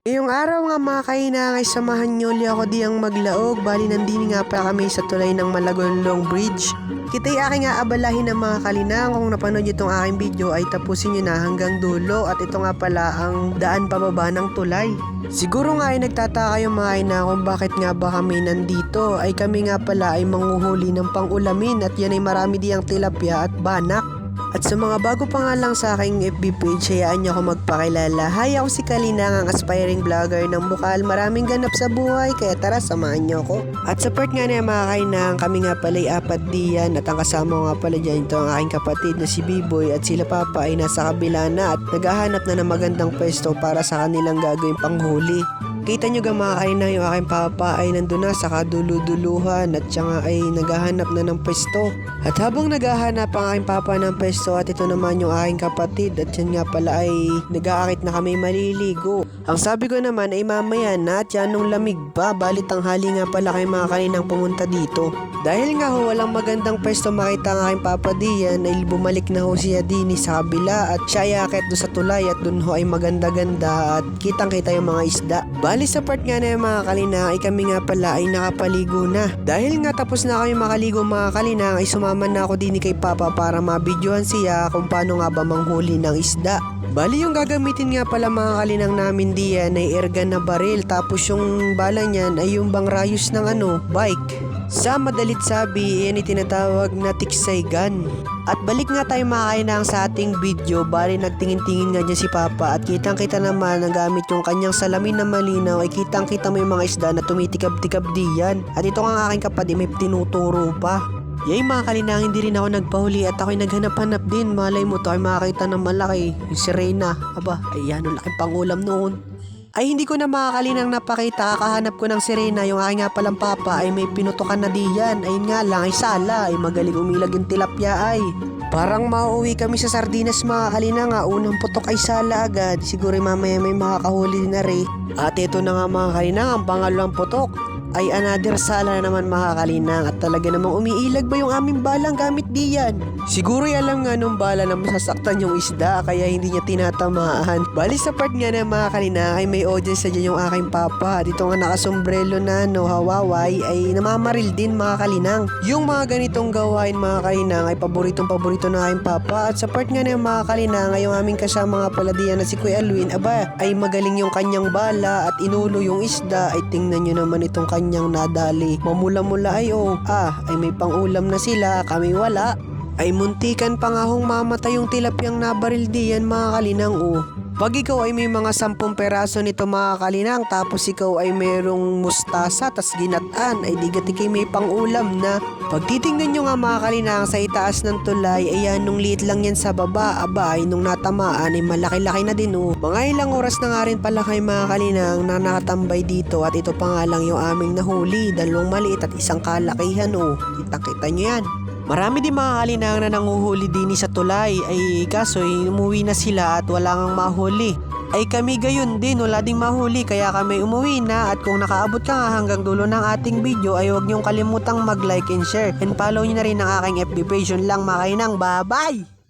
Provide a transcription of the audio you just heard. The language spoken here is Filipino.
Ngayong araw nga mga kainangay, samahan nyo li ako diyang maglaog. Bali nandini nga pa kami sa tulay ng Malagonlong Bridge. Kita'y aking nga abalahin ng mga kalinang. Kung napanood nyo itong aking video ay tapusin nyo na hanggang dulo. At ito nga pala ang daan pababa ng tulay. Siguro nga ay nagtataka yung mga ina kung bakit nga ba kami nandito. Ay kami nga pala ay manguhuli ng pang-ulamin. At yan ay marami diyang tilapia at banak. At sa mga bago pa nga lang sa aking FB page, hayaan niyo ako magpakilala. Hi, ako si Kalinang, ang aspiring vlogger ng Bukal. Maraming ganap sa buhay, kaya tara, samahan niyo ako. At sa part nga na mga kainang, kami nga pala ay apat diyan. At ang kasama nga pala dyan, ito ang aking kapatid na si Biboy. At sila papa ay nasa kabila na at naghahanap na ng magandang pwesto para sa kanilang gagawing panghuli. Kita nyo mga kainang, yung aking papa ay nandun na sa kaduluduluhan at siya nga ay naghahanap na ng pwesto. At habang naghahanap ang aking papa ng pwesto at ito naman yung aking kapatid at yan nga pala ay nag-aakit na kami maliligo. Ang sabi ko naman ay mamaya na at yan nung lamig pa, balit tanghali nga pala kayo mga kainang pumunta dito. Dahil nga ho walang magandang pwesto makita ang aking papa diyan ay bumalik na ho siya dini sa kabila at siya ay aakit doon sa tulay at doon ho ay maganda-ganda at kitang-kita yung mga isda. Bali sa part nga na yung mga kalinang ay kami nga pala ay nakapaligo na. Dahil nga tapos na kami makaligo mga kalinang ay sumama na ako din kay papa para mabidyohan siya kung paano nga ba manghuli ng isda. Bali yung gagamitin nga pala mga kalinang namin diyan ay airgun na baril tapos yung bala niyan ay yung bangrayos ng bike. Sa madalit sabi, yan ay tinatawag na tiksay gun. At balik nga tayo mga kainang sa ating video. Bali nagtingin-tingin nga dyan si Papa at kitang-kita naman na gamit yung kanyang salamin na malinaw ay kitang-kita mo yung mga isda na tumitikab-tikab diyan. At ito nga aking kapatid may tinuturo pa. Yay mga kalinang, hindi rin ako nagpahuli at ako'y naghanap-hanap din. Malay mo to ay makakita ng malaki, yung sirena. Aba, ayan, ang laking pangulam noon. Ay hindi ko na makakalinang napakita, kakahanap ko ng sirena, yung aking nga palang papa ay may pinutukan na diyan. Ayun nga lang ay sala, ay magaling umilag yung tilapia ay. Parang mauwi kami sa sardinas mga kalinang nga, unang putok ay sala agad, siguro mamaya may makakahuli na rin. At ito na nga mga kalinang, ang pangalawang putok ay another sala na naman mga kalinang at talaga namang umiilag ba yung aming balang gamit diyan. Siguro alam nga nung bala na masasaktan yung isda kaya hindi niya tinatamaan. Bali sa part nga na mga kalinang ay may audience na dyan yung aking papa. Dito nga nakasombrelo na hawaway ay namamaril din mga kalinang. Yung mga ganitong gawain mga kalinang ay paboritong-paborito na aking papa. At sa part nga na mga kalinang ay yung aming kasama nga pala diyan na si Kuya Alwin, aba ay magaling yung kanyang bala at inulo yung isda. Ay tingnan nyo naman itong kanyang nadali. Mamula-mula ay ay may pangulam na sila, kami wala. Ay muntikan pa nga hong mamatay yung tilapyang nabaril diyan mga kalinang Pag ikaw ay may mga 10 peraso nito mga kalinang tapos ikaw ay merong mustasa tas ginataan ay digati kay may pangulam na. Pag titingnan nyo nga mga kalinang sa itaas ng tulay ayan nung liit lang yan sa baba ay nung natamaan ay malaki-laki na din Mga ilang oras na nga rin pala kay mga kalinang na nakatambay dito at ito pa nga lang yung aming nahuli, 2 maliit at isang kalakihan Kita-kita nyo yan. Marami din mga kalinang na nanguhuli din sa tulay ay kaso umuwi na sila at wala ngang mahuli. Ay kami gayon din, wala ding mahuli kaya kami umuwi na at kung nakaabot ka nga hanggang dulo ng ating video ay huwag niyong kalimutang mag-like and share and follow niyo na rin ang aking FB page. Yun lang mga kalinang, bye bye!